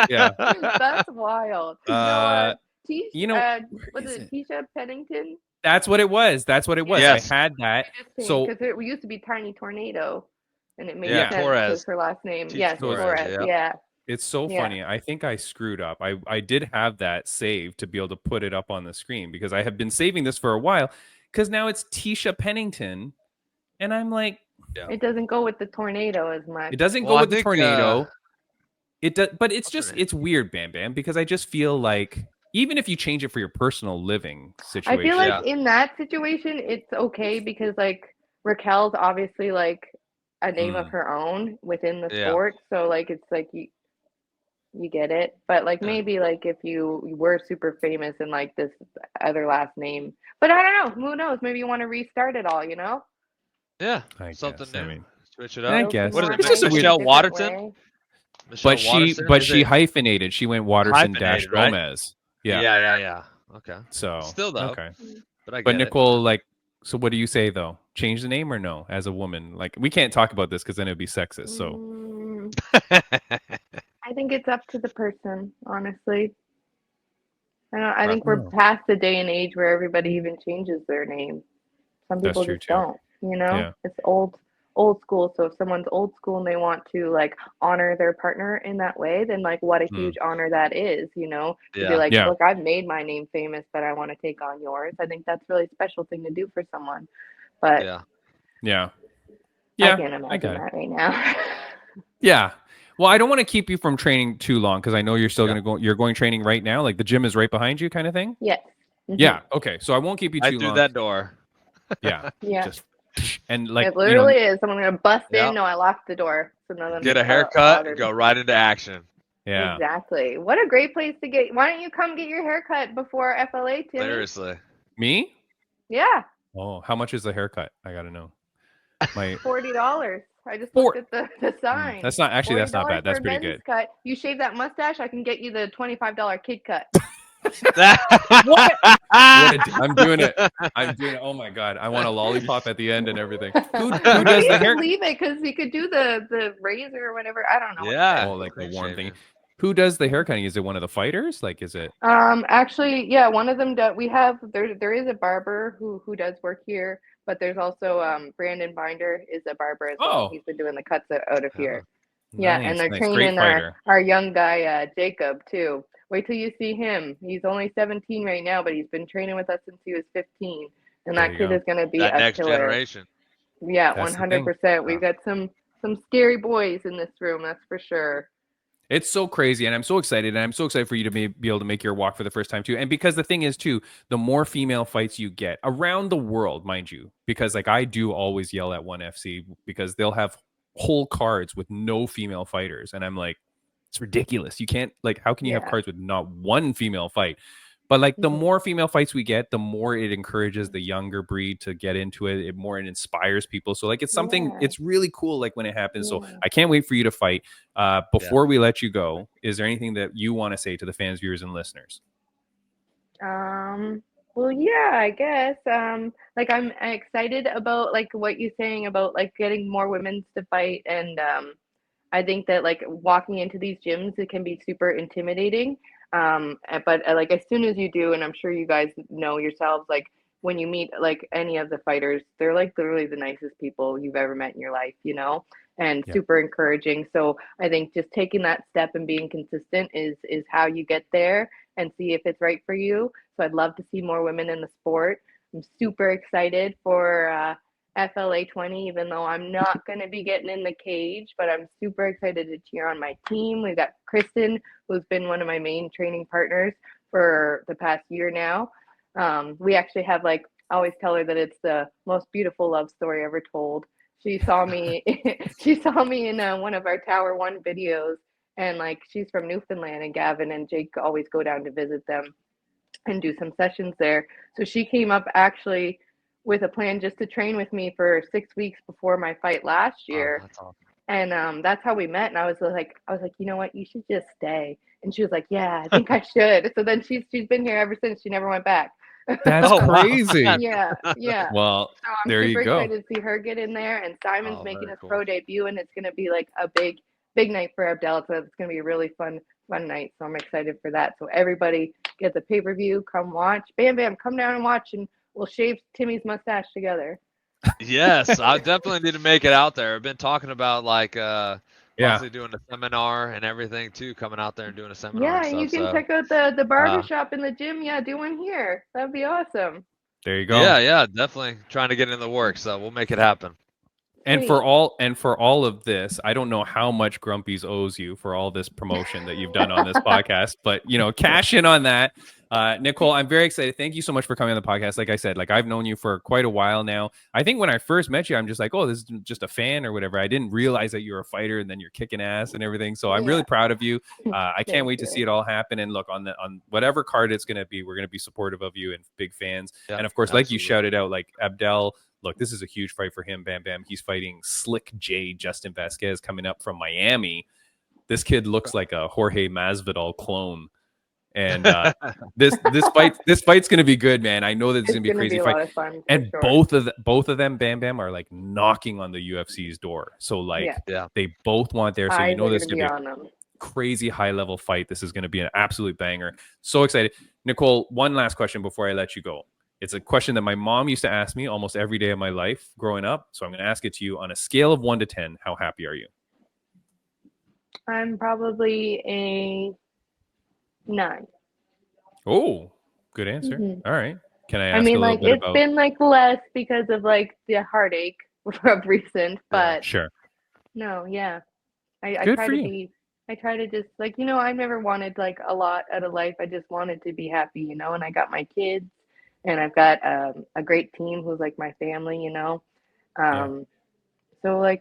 Yeah. That's wild. You know, where Was is it it? Tisha Pennington? That's what it was. That's what it was. Yes. I had that. So Because it used to be Tiny Tornado, and it made Yeah, sense Torres. because her last name. Tisha Yes, Torres, Torres. yeah. Yeah. it's so Yeah. funny. I think I screwed up. I did have that saved to be able to put it up on the screen because I have been saving this for a while because now it's Tisha Pennington. And I'm like, It doesn't go with the tornado as much. it doesn't Well, go I with the think, tornado. It does, but it's what's her just name? it's weird, Bam Bam, because I just feel like even if you change it for your personal living situation, I feel like Yeah. in that situation, it's okay because like Raquel's obviously like a name of her own within the Yeah. sport, so like it's like you get it. But like Yeah. maybe like if you were super famous and like this other last name, but I don't know. Who knows? Maybe you want to restart it all. You know? Yeah, I something guess, I new. mean, Switch it I up. guess. What is it? It's just a weird- Michelle different Waterton? way. Michelle but Waterton? Is she it hyphenated. She went Waterson dash hyphenated, right? Gomez. Yeah. Yeah. Okay. So Still though. okay. But I But get Nicole, like, so what do you say though? Change the name or no? As a woman, like, we can't talk about this because then it'd be sexist. So it. I think it's up to the person, honestly. I Right. think we're past the day and age where everybody even changes their name. Some That's people true, just too. don't, you know? Yeah. It's old school. So if someone's old school and they want to like honor their partner in that way, then like what a huge honor that is, you know? To be Yeah. like, Yeah. look, I've made my name famous, but I want to take on yours. I think that's a really special thing to do for someone. But Yeah. yeah. I Yeah. can't imagine that right now. Yeah. Well, I don't want to keep you from training too long because I know you're still Yeah. going to go. You're going training right now. Like the gym is right behind you, kind of thing. Yes. Mhm. Yeah. Okay. So I won't keep you Right too through long. that door. Yeah. Yeah. Just and like It literally you know, is. Someone gonna bust Yeah. in. No, I locked the door. So none of them Get a can haircut out and go right into action. yeah. Exactly. What a great place to get. Why don't you come get your haircut before FLA, Timmy? Seriously. Me? Yeah, Oh, how much is the haircut? I gotta know. My $40. I just Four- looked at the sign. that's not actually that's not $40 bad. That's for a pretty men's good. Cut. You shave that mustache, I can get you the $25 kid cut. I'm doing it. I'm doing it. Oh my god! I want a lollipop at the end and everything. Who Maybe does you the could hair? leave it because you could do the razor or whatever. I don't know. Yeah. Oh, like the Clean warm shaving. thing. Who does the hair cutting? Is it one of the fighters? Like, is it? Actually, yeah, one of them does. We have there is a barber who does work here, but there's also Brandon Binder is a barber as well. Oh. He's been doing the cuts out of here. Nice, Yeah, and they're nice. training Great fighter. our young guy Jacob too. Wait till you see him. He's only 17 right now, but he's been training with us since he was 15, and There that you kid go. is going to be That a next killer. generation. Yeah, That's the thing. 100%. We've got some scary boys in this room, that's for sure. It's so crazy, and I'm so excited, and I'm so excited for you to be able to make your walk for the first time too. And because the thing is too, the more female fights you get around the world, mind you, because like I do always yell at ONE FC because they'll have whole cards with no female fighters, and I'm like, it's ridiculous. You can't like, how can you have Yeah. cards with not one female fight? But like the Mhm. more female fights we get, the more it encourages the younger breed to get into it. It more it inspires people. So like it's something. Yeah. It's really cool. Like when it happens. So Yeah. I can't wait for you to fight. Before we let you go, is there anything that you want to say to the fans, viewers, and listeners? Well, yeah, I guess. Like I'm excited about like what you're saying about like getting more women to fight, and I think that like walking into these gyms, it can be super intimidating. But like as soon as you do, and I'm sure you guys know yourselves, like when you meet like any of the fighters, they're like literally the nicest people you've ever met in your life, you know, and Yeah. super encouraging. So I think just taking that step and being consistent is how you get there and see if it's right for you. So I'd love to see more women in the sport. I'm super excited for FLA 20, even though I'm not going to be getting in the cage, but I'm super excited to cheer on my team. We've got Kristen, who's been one of my main training partners for the past year now. We actually have like, I always tell her that it's the most beautiful love story ever told. She saw me, she saw me in one of our Tower One videos, and like she's from Newfoundland, and Gavin and Jake always go down to visit them and do some sessions there. So she came up actually with a plan just to train with me for 6 weeks before my fight last year. Oh, that's awesome. And that's how we met. And I was like, you know what, you should just stay. And she was like, yeah, I think I should. So then she's been here ever since. She never went back. That's Oh, wow. crazy. Yeah. Well, So I'm there you super go. excited to see her get in there. And Simon's Oh, making very his cool. pro debut, and it's going to be like a big night for Abdel. So it's going to be a really fun night. So I'm excited for that. So everybody get the pay-per-view, come watch. Bam Bam, come down and watch, and we'll shave Timmy's mustache together. Yes, I definitely need to make it out there. I've been talking about like possibly doing a seminar and everything too, coming out there and doing a seminar. Yeah, and and stuff, you can so. check out the barber shop in the gym. Yeah, do one here. That'd be awesome. There you go. Yeah, definitely trying to get in the work, so we'll make it happen. And Sweet. for all of this, I don't know how much Grumpy's owes you for all this promotion that you've done on this podcast, but cash in on that. Nicole, I'm very excited. Thank you so much for coming on the podcast. Like I said, I've known you for quite a while now. I think when I first met you, I'm just like, oh, this is just a fan or whatever. I didn't realize that you're a fighter, and then you're kicking ass and everything. So I'm really proud of you. I can't wait to see it all happen. And look, on whatever card it's going to be, we're going to be supportive of you and big fans. Yeah, and of course, absolutely. like you shouted out, like Abdel. Look, this is a huge fight for him, Bam Bam. He's fighting Slick J, Justin Vasquez, coming up from Miami. This kid looks like a Jorge Masvidal clone. And this fight's gonna be good, man. I know that it's gonna be a crazy fight. A lot of fun, and sure. both of them, Bam Bam, are like knocking on the UFC's door. So they both want there. So you know this is gonna be a crazy high level fight. This is gonna be an absolute banger. So excited. Nicole, one last question before I let you go. It's a question that my mom used to ask me almost every day of my life growing up. So I'm going to ask it to you on a scale of 1 to 10. How happy are you? I'm probably a 9. Oh, good answer. Mm-hmm. All right. Can I ask it's about... been less because of the heartache of recent, but sure. No, yeah. I try to just I never wanted a lot out of life. I just wanted to be happy, and I got my kids. And I've got a great team who's my family, So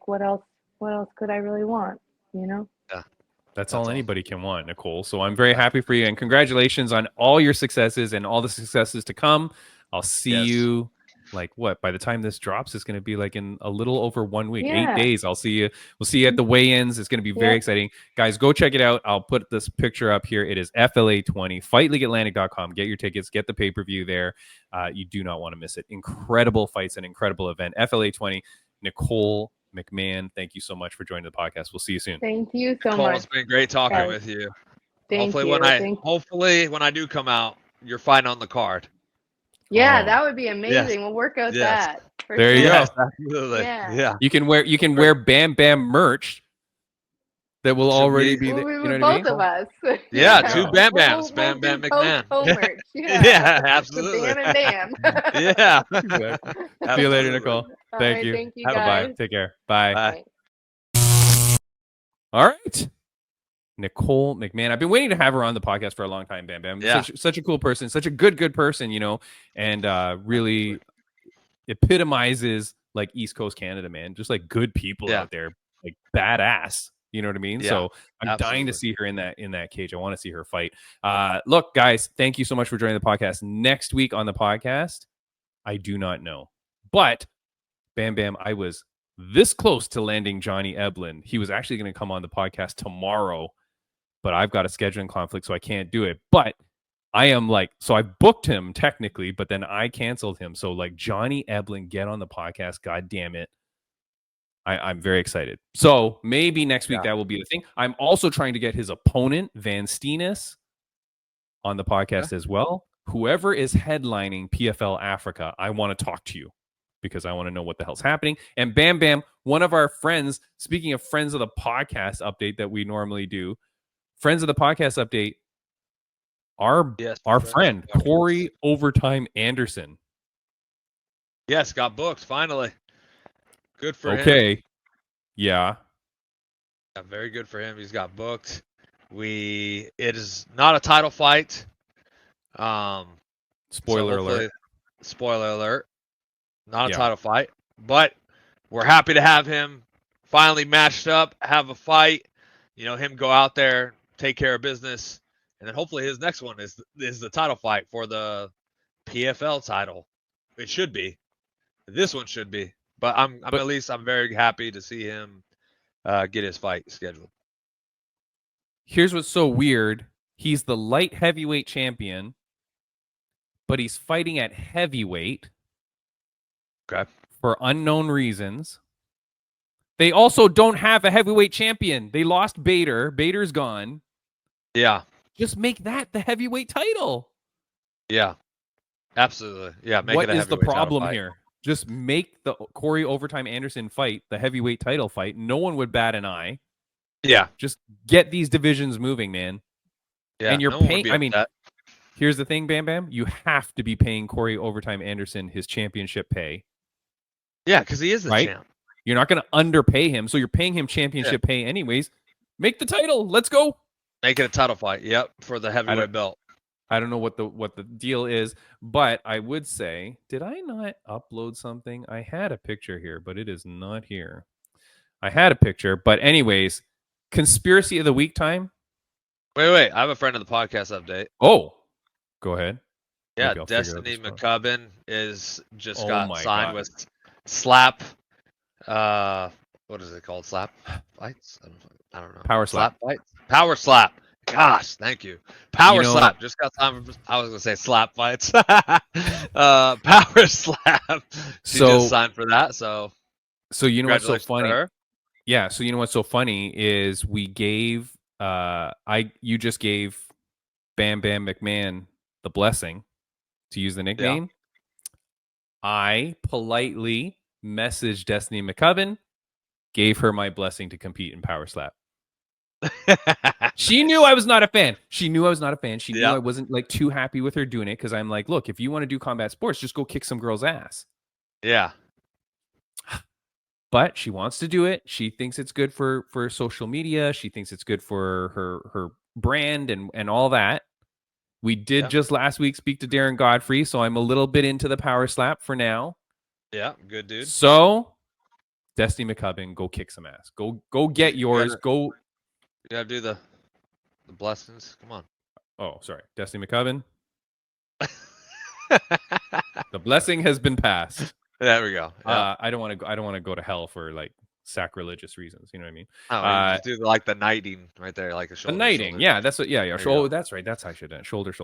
what else could I really want, Yeah. That's all anybody can want, Nicole. So I'm very happy for you, and congratulations on all your successes and all the successes to come. I'll see you by the time this drops, it's going to be in a little over 1 week, 8 days. I'll see you. We'll see you at the weigh-ins. It's going to be very exciting. Guys, go check it out. I'll put this picture up here. It is FLA20, FightLeagueAtlantic.com. Get your tickets, get the pay-per-view there. You do not want to miss it. Incredible fights, an incredible event. FLA20, Nicole McMahon, thank you so much for joining the podcast. We'll see you soon. Thank you so Nicole, much. It's been great talking with you. Hopefully when I do come out, you're fighting on the card. Yeah, that would be amazing. We'll work out that. There you go. Absolutely. Yeah. You can wear Bam Bam merch that will already be there. You know what I mean? Both of us. Yeah, 2 Bam Bams. Bam Bam McMahon. Merch. Yeah, absolutely. Bam and Bam. Yeah. Exactly. See you later, Nicole. Thank you. Thank you, guys. Bye-bye. Take care. Bye. Bye. All right. Nicole McMahon. I've been waiting to have her on the podcast for a long time, Bam Bam. Yeah. Such a cool person, such a good person, and really epitomizes East Coast Canada, man. Just good people out there, badass. You know what I mean? Yeah, so I'm dying to see her in that cage. I want to see her fight. Look, guys, thank you so much for joining the podcast. Next week on the podcast, I do not know. But Bam Bam, I was this close to landing Johnny Eblin. He was actually going to come on the podcast tomorrow, but I've got a scheduling conflict, so I can't do it. But I am so I booked him technically, but then I canceled him. So Johnny Eblin, get on the podcast. God damn it. I'm very excited. So maybe next week that will be the thing. I'm also trying to get his opponent, Van Steenis, on the podcast as well. Whoever is headlining PFL Africa, I want to talk to you because I want to know what the hell's happening. And Bam Bam, one of our friends, speaking of friends of the podcast update that we normally do, friends of the podcast update, our friend, Corey Overtime Anderson. Yes, got booked finally. Good for him. Okay. Yeah. Very good for him. He's got booked. It is not a title fight. Spoiler alert. Spoiler alert. Not a title fight. But we're happy to have him finally matched up, have a fight. Him go out there, take care of business. And then hopefully his next one is the title fight for the PFL title. It should be. This one should be. But I'm very happy to see him get his fight scheduled. Here's what's so weird. He's the light heavyweight champion, but he's fighting at heavyweight. Okay. For unknown reasons. They also don't have a heavyweight champion. They lost Bader. Bader's gone. Yeah. Just make that the heavyweight title. Yeah. Absolutely. Yeah. Make What it a is the heavyweight title problem fight. here? Just make the Corey Overtime Anderson fight the heavyweight title fight. No one would bat an eye. Yeah. Just get these divisions moving, man. Yeah. And you're no one would paying. be I mean, upset. here's the thing, Bam Bam. You have to be paying Corey Overtime Anderson his championship pay. Yeah, because he is the right? champ. You're not going to underpay him, so you're paying him championship pay anyways. Make the title. Let's go. Make it a title fight. Yep, for the heavyweight belt. I don't know what the deal is, but I would say, did I not upload something? I had a picture here, but it is not here. I had a picture, but anyways, conspiracy of the week time. Wait. I have a friend of the podcast update. Oh, go ahead. Yeah, Destiny McCubbin got signed with Slap. What is it called? Slap fights? I don't know. Power Slap fights. Power Slap. Gosh, thank you. Slap. Just got signed. I was gonna say slap fights. Power Slap. She just signed for that. So you know what's so funny? Yeah. So you know what's so funny is we gave you just gave Bam Bam McMahon the blessing to use the nickname. Yeah. I politely messaged Destiny McCubbin, gave her my blessing to compete in Power Slap. She knew I was not a fan. She knew I wasn't like too happy with her doing it because I'm like, look, if you want to do combat sports, just go kick some girl's ass. Yeah. But she wants to do it. She thinks it's good for social media. She thinks it's good for her brand and all that. We did just last week speak to Darren Godfrey, so I'm a little bit into the Power Slap for now. Yeah, good dude. So, Destiny McCubbin, go kick some ass. Go get yours. You gotta do the blessings. Come on. Oh, sorry, Destiny McCubbin. The blessing has been passed. There we go. Yeah. I don't want to go to hell for like sacrilegious reasons. You know what I mean? Oh, just do like the knighting right there, like a shoulder. The knighting, shoulder. Yeah, that's what. Yeah. Oh, that's right. That's how I should have done. Shoulder.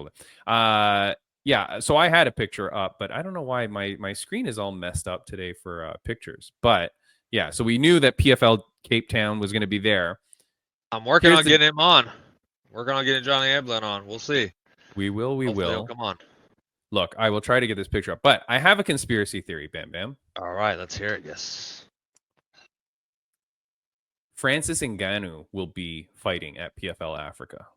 Yeah. So I had a picture up, but I don't know why my screen is all messed up today for pictures. But yeah, so we knew that PFL Cape Town was going to be there. I'm working on getting him on. Working on getting Johnny Eblin on. We'll see. We will. Come on. Look, I will try to get this picture up, but I have a conspiracy theory, Bam Bam. All right, let's hear it. Yes. Francis Ngannou will be fighting at PFL Africa.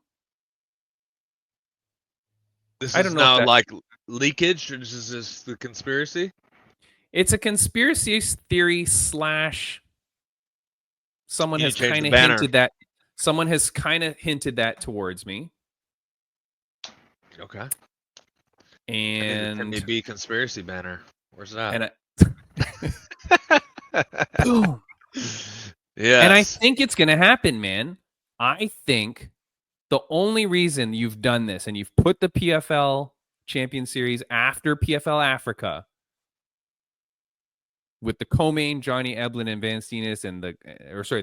This is now like leakage, or is this the conspiracy? It's a conspiracy theory / someone has kind of hinted that. Someone has kind of hinted that towards me. Okay. And Timmy B conspiracy banner. Where's that? Boom. Yeah. And I think it's going to happen, man. I think the only reason you've done this and you've put the PFL Champion Series after PFL Africa with the co-main Johnny Eblin and Van Steenis and the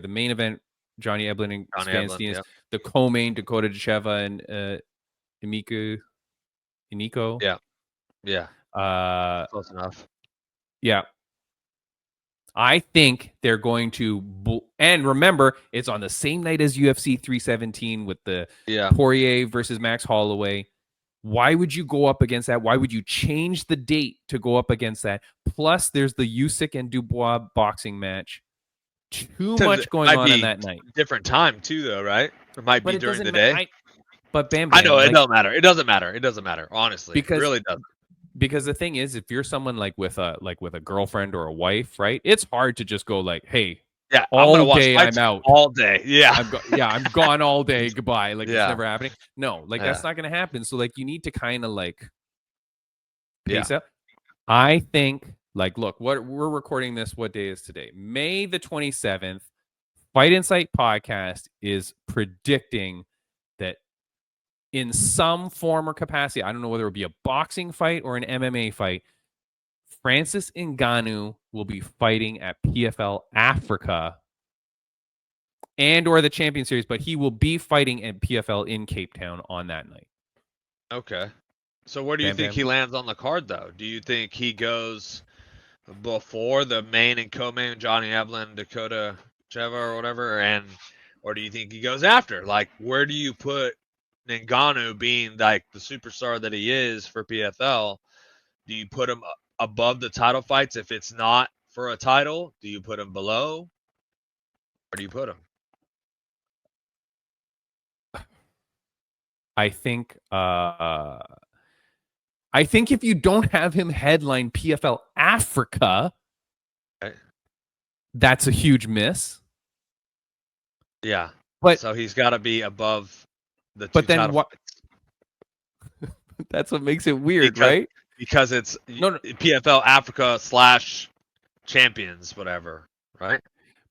main event Johnny Eblin and Van Steenis, the co-main Dakota Decheva and Iniko. Yeah. Close enough. Yeah. I think they're going to, and remember, it's on the same night as UFC 317 with the Poirier versus Max Holloway. Why would you go up against that? Why would you change the date to go up against that? Plus, there's the Usyk and Dubois boxing match. Too much going on that night. Different time too, though, right? It might be during the day. But Bam Bam, I know it don't matter. It doesn't matter. Honestly, because it really doesn't. Because the thing is, if you're someone like with a girlfriend or a wife, right? It's hard to just go like, "Hey, all day I'm out, all day, yeah, I'm gone all day, goodbye." Like it's never happening. No, like that's not going to happen. So like you need to kind of like pace up. I think like look, what we're recording this. What day is today? May the 27th. Fight Insight podcast is predicting that in some form or capacity, I don't know whether it be a boxing fight or an MMA fight, Francis Ngannou will be fighting at PFL Africa and or the Champion Series, but he will be fighting at PFL in Cape Town on that night. Okay. So where do you Bam think Bam. he lands on the card, though? Do you think he goes before the main and co-main, Johnny Evelyn, Dakota Cheva or whatever, or do you think he goes after? Like, where do you put Ngannou being like the superstar that he is for PFL? Do you put him above the title fights if it's not for a title? Do you put him below? Where do you put him? I think if you don't have him headline PFL Africa, Okay. that's a huge miss. Yeah. But so he's got to be above the two but then title what? fights. That's what makes it weird, right? Because it's No. PFL Africa / champions, whatever, right?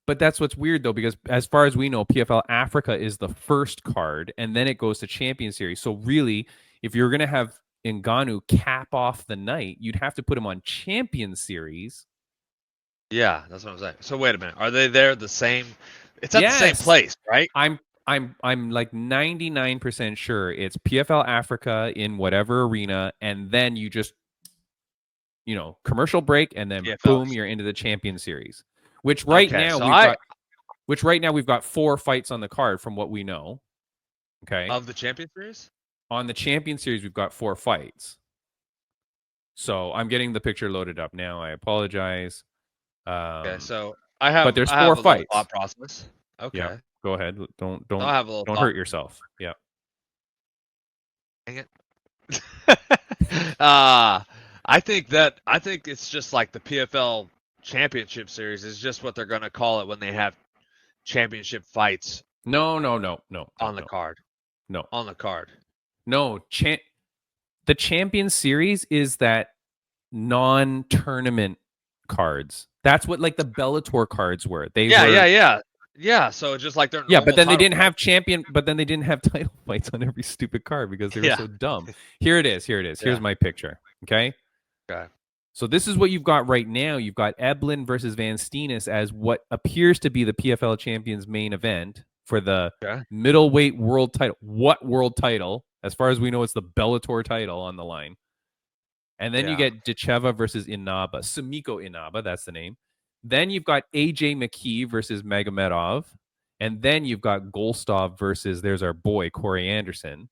But that's what's weird, though, because as far as we know, PFL Africa is the first card, and then it goes to Champion Series. So really, if you're going to have Ngannou cap off the night, you'd have to put him on Champion Series. Yeah, that's what I'm saying. So wait a minute, are they there the same? It's at the same Yes. place, right? I'm like 99% sure it's PFL Africa in whatever arena, and then you just, commercial break, and then PFL. boom, you're into the Champion Series. Which right now we've got 4 fights on the card from what we know. Okay. Of the Champion Series? On the Champion Series, we've got 4 fights. So I'm getting the picture loaded up now. I apologize. Okay, so I have. But there's I 4 have a fights. thought process. Okay. Yeah. Go ahead. Don't I have a little don't thought. hurt yourself. Yeah. Dang it. I think it's just like the PFL Championship Series is just what they're going to call it when they have championship fights No. on the card. No. On the card. No. The Champion Series is that non-tournament cards. That's what like the Bellator cards were. Yeah. So just like they're but then they normal didn't title have champion. But then they didn't have title fights on every stupid card because they were so dumb. Here it is. Here's Yeah. my picture. Okay. Okay. So this is what you've got right now. You've got Eblin versus Van Steenis as what appears to be the PFL Champions main event for the middleweight world title. What world title? As far as we know, it's the Bellator title on the line. And then you get Decheva versus Inaba. Sumiko Inaba, that's the name. Then you've got AJ McKee versus Magomedov. And then you've got Golstov versus, there's our boy, Corey Anderson.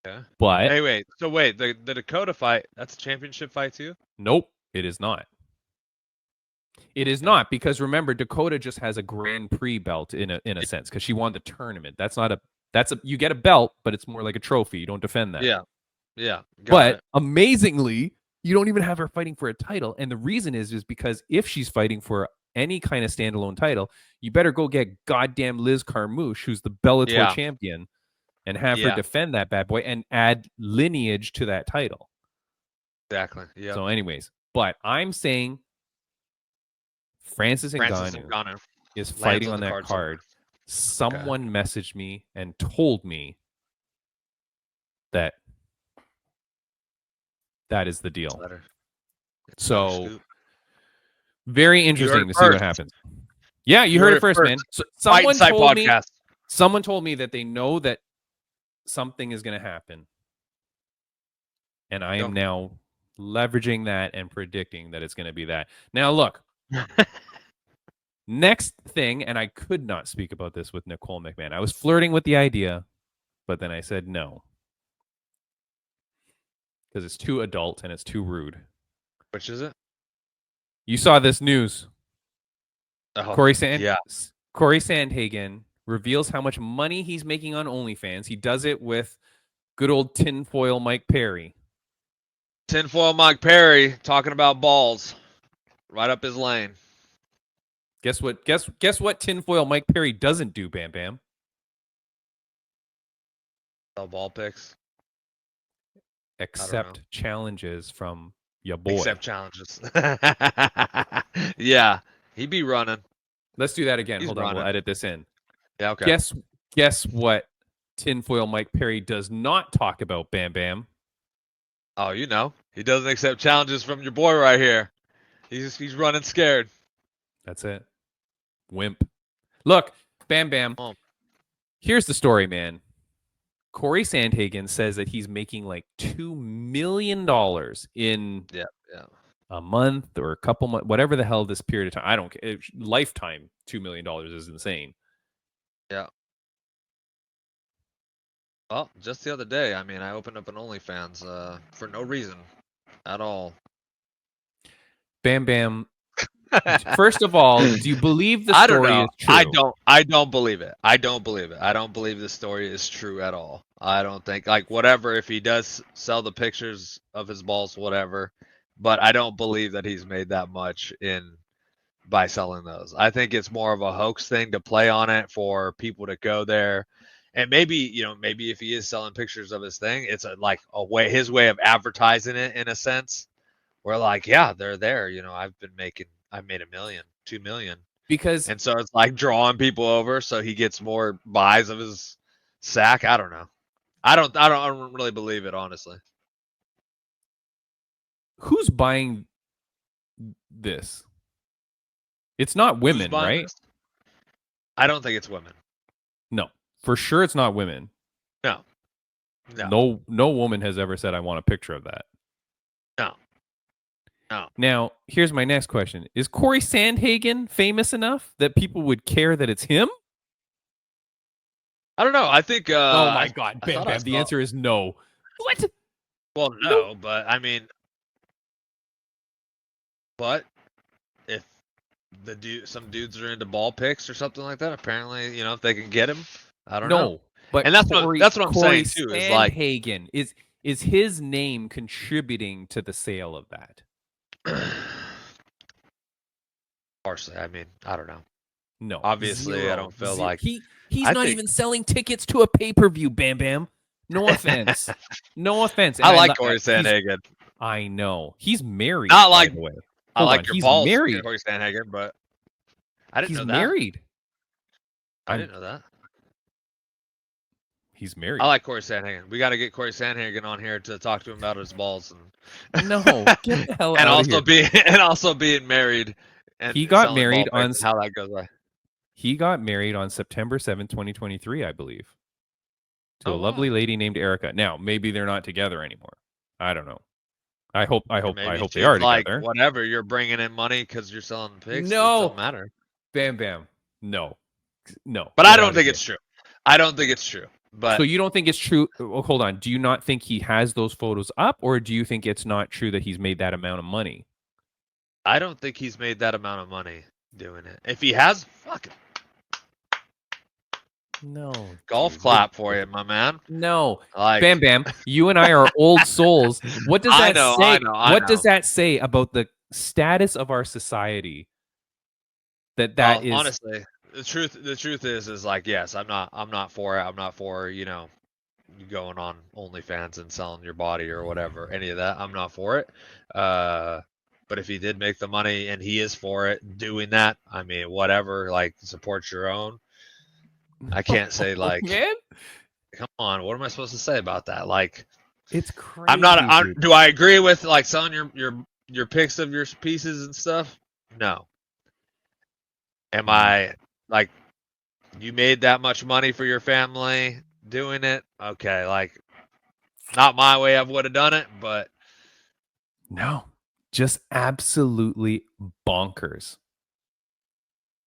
Yeah. But hey, wait. So wait, the Dakota fight, that's a championship fight too? Nope, it is not. It is not, because remember, Dakota just has a Grand Prix belt in a sense, because she won the tournament. That's a you get a belt, but it's more like a trophy. You don't defend that. Yeah. But amazingly, you don't even have her fighting for a title. And the reason is because if she's fighting for any kind of standalone title, you better go get goddamn Liz Carmouche, who's the Bellator champion, and have her defend that bad boy and add lineage to that title. Exactly. Yeah. So anyways, but I'm saying Francis Ngannou is fighting on that card. Someone messaged me and told me that is the deal. So very interesting to see what happens. Yeah, you heard it first, man. So someone told me that they know that something is going to happen. And I am now leveraging that and predicting that it's going to be that. Now, look. Next thing, and I could not speak about this with Nicole McMahon. I was flirting with the idea, but then I said no. Because it's too adult and it's too rude. Which is it? You saw this news. Corey Corey Sandhagen reveals how much money he's making on OnlyFans. He does it with good old tinfoil Mike Perry. Tinfoil Mike Perry talking about balls. Right up his lane. Guess what tinfoil Mike Perry doesn't do, Bam Bam? Sell ball picks. Accept challenges from your boy. Accept challenges. Yeah. He be running. Let's do that again. Hold on, we'll edit this in. Yeah, okay. Guess what tinfoil Mike Perry does not talk about, Bam Bam? Oh, he doesn't accept challenges from your boy right here. He's running scared. That's it. Wimp. Look, Bam Bam. Oh. Here's the story, man. Corey Sandhagen says that he's making like $2 million in a month or a couple months, whatever the hell this period of time. I don't care. Lifetime, $2 million is insane. Yeah. Well, just the other day, I mean, I opened up an OnlyFans for no reason at all. Bam Bam. First of all, do you believe the story is true? I don't believe it. I don't believe it. I don't believe the story is true at all. I don't think, like, whatever, if he does sell the pictures of his balls, whatever, but I don't believe that he's made that much by selling those. I think it's more of a hoax thing to play on it for people to go there. And maybe if he is selling pictures of his thing, it's his way of advertising it in a sense. Where like, yeah, they're there. I've made $1 million, $2 million. And so it's like drawing people over so he gets more buys of his sack. I don't know. I don't really believe it, honestly. Who's buying this? It's not women, right? This? I don't think it's women. No, for sure it's not women. No. No woman has ever said, I want a picture of that. No. Now, here's my next question. Is Corey Sandhagen famous enough that people would care that it's him? I don't know. I think... oh, my God. Bam, Bam. The answer is no. What? Well, no, but I mean... But if some dudes are into ball picks or something like that, apparently, if they can get him, I don't know. But and that's what I'm saying, too. Sandhagen, is his name contributing to the sale of that? Partially, I mean, I don't know. No, obviously, I don't feel like he's not even selling tickets to a pay-per-view. Bam Bam. No offense. No offense. And I like Corey Sandhagen. I know he's married. Not like by the way. I like your balls, married. Corey Sandhagen, but I didn't know that. He's married. I didn't know that. He's married. I like Corey Sandhagen. We got to get Corey Sandhagen on here to talk to him about his balls and no, get the hell and out also of here. and also being married. And he got married on how that goes by. He got married on September 7th, 2023, I believe, to a lovely lady named Erica. Now, maybe they're not together anymore. I don't know. I hope they are together. Whatever, you're bringing in money because you're selling pigs. No, it doesn't matter. Bam Bam. No. But I don't think it's true. I don't think it's true. But so you don't think it's true? Oh, hold on. Do you not think he has those photos up, or do you think it's not true that he's made that amount of money? I don't think he's made that amount of money doing it. If he has, fuck it. No. Golf clap for you, my man. No. Bam Bam, you and I are old souls. What does that say? What does that say about the status of our society? That is honestly, the truth is like, yes, I'm not for it. I'm not for, you going on OnlyFans and selling your body or whatever, any of that. I'm not for it. But if he did make the money and he is for it, doing that, I mean, whatever, like, support your own. I can't say like, man? Come on, what am I supposed to say about that? Like, it's crazy. Do I agree with like selling your pics of your pieces and stuff? No. Am I like, you made that much money for your family doing it? Okay, like, not my way I would have done it, but no, just absolutely bonkers.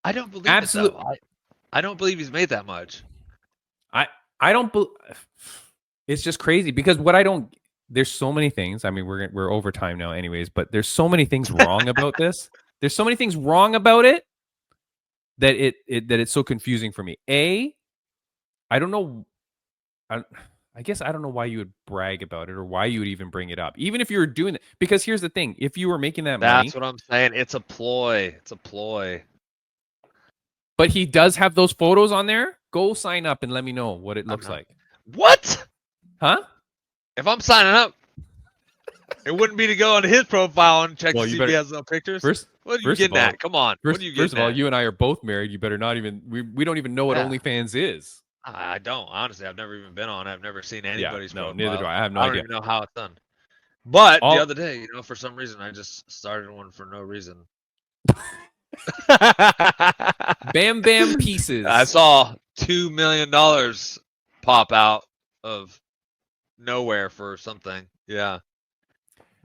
I don't believe it, though. I don't believe he's made that much. I don't believe. It's just crazy because there's so many things. I mean, we're over time now anyways, but there's so many things wrong about this. There's so many things wrong about it that it's so confusing for me. I don't know. I guess I don't know why you would brag about it or why you would even bring it up, even if you were doing it. Because here's the thing: if you were making that money, that's what I'm saying. It's a ploy. It's a ploy. But he does have those photos on there. Go sign up and let me know what it looks like. What? Huh? If I'm signing up, it wouldn't be to go on his profile and check to see if he has no pictures. What are you getting at? Come on. First of all, you and I are both married. You better not even. We don't even know what OnlyFans is. I don't. Honestly, I've never even been on it. I've never seen anybody's profile. Neither do I. I have no idea. I don't even know how it's done. But the other day, for some reason, I just started one for no reason. Bam Bam pieces. I saw $2 million pop out of nowhere for something. Yeah.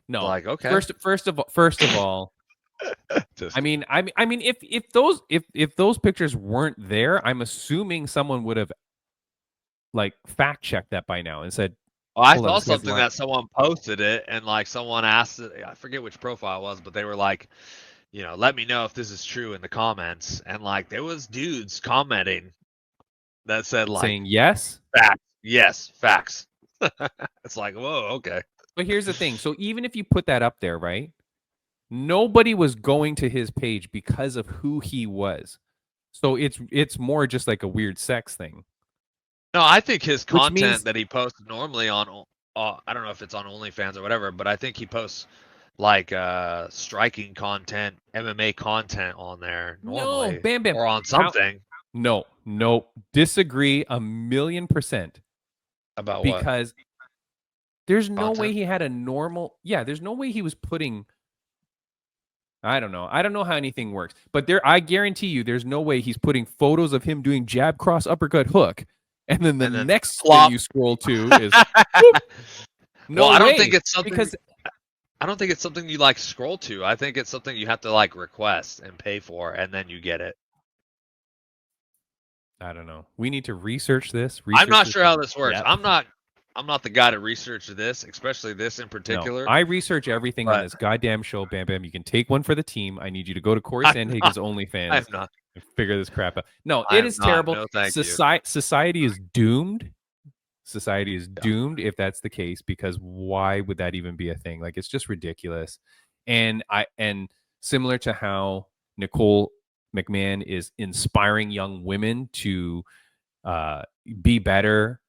No, Like, okay. First of all, Just, I mean, if those pictures weren't there, I'm assuming someone would have like fact checked that by now and said, well, I hold on, saw this guy's something lying. that someone posted it, and like someone asked it. I forget which profile it was, but they were like, you know, let me know if this is true in the comments. And like, there was dudes commenting that said like, saying yes. facts, yes, facts. It's like, whoa, okay. But here's the thing. So even if you put that up there, right? Nobody was going to his page because of who he was. So it's more just like a weird sex thing. No, I think his content means- that he posts normally on, I don't know if it's on OnlyFans or whatever, but I think he posts like striking content, MMA content on there normally, No, Bam Bam. or on something. No, disagree 1,000,000%. About what? Because there's no Content? way he had a normal. Yeah, there's no way he was putting. I don't know how anything works, but I guarantee you, there's no way he's putting photos of him doing jab, cross, uppercut, hook, and then the next thing you scroll to is. No, well, I don't way, think it's something because I don't think it's something you like scroll to. I think it's something you have to like request and pay for, and then you get it. I don't know. We need to research this. I'm not sure how this works. Yep. I'm not the guy to research this, especially this in particular. No, I research everything on this goddamn show, Bam Bam. You can take one for the team. I need you to go to Corey Sandhagen's OnlyFans I'm not. and figure this crap out. No, I it am is not. terrible. No, thank you. Society is doomed. Society is doomed if that's the case, because why would that even be a thing? Like, it's just ridiculous. And similar to how Nicole McMahon is inspiring young women to be better,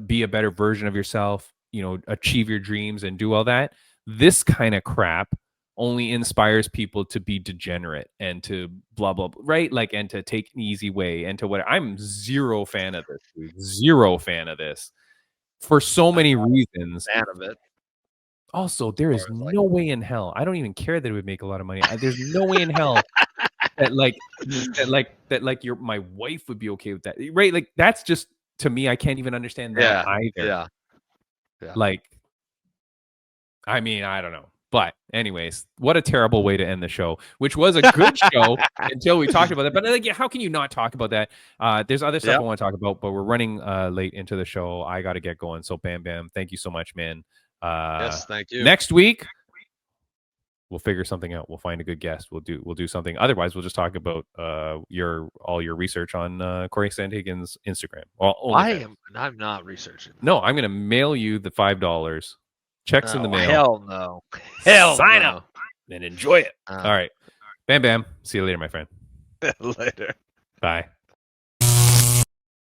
be a better version of yourself, you know, achieve your dreams and do all that. This kind of crap only inspires people to be degenerate and to blah, blah, blah, right? Like, and to take an easy way and to what. I'm zero fan of this, dude. Zero fan of this for so many reasons. Fan of it. Also, there is no way in hell. I don't even care that it would make a lot of money. There's no way in hell that my wife would be okay with that, right? Like, that's just, to me, I can't even understand that either. Yeah. Like, I mean, I don't know. But anyways, what a terrible way to end the show, which was a good show until we talked about that. But like, how can you not talk about that? There's other stuff I want to talk about, but we're running late into the show. I got to get going. So Bam Bam, thank you so much, man. Yes, thank you. Next week, we'll figure something out. We'll find a good guest. We'll do something. Otherwise, we'll just talk about all your research on Corey Sandhagen's Instagram. Well, I'm not researching. No, I'm gonna mail you the $5. Checks in the mail. Hell no. Sign up and enjoy it. All right. Bam Bam. See you later, my friend. Later. Bye.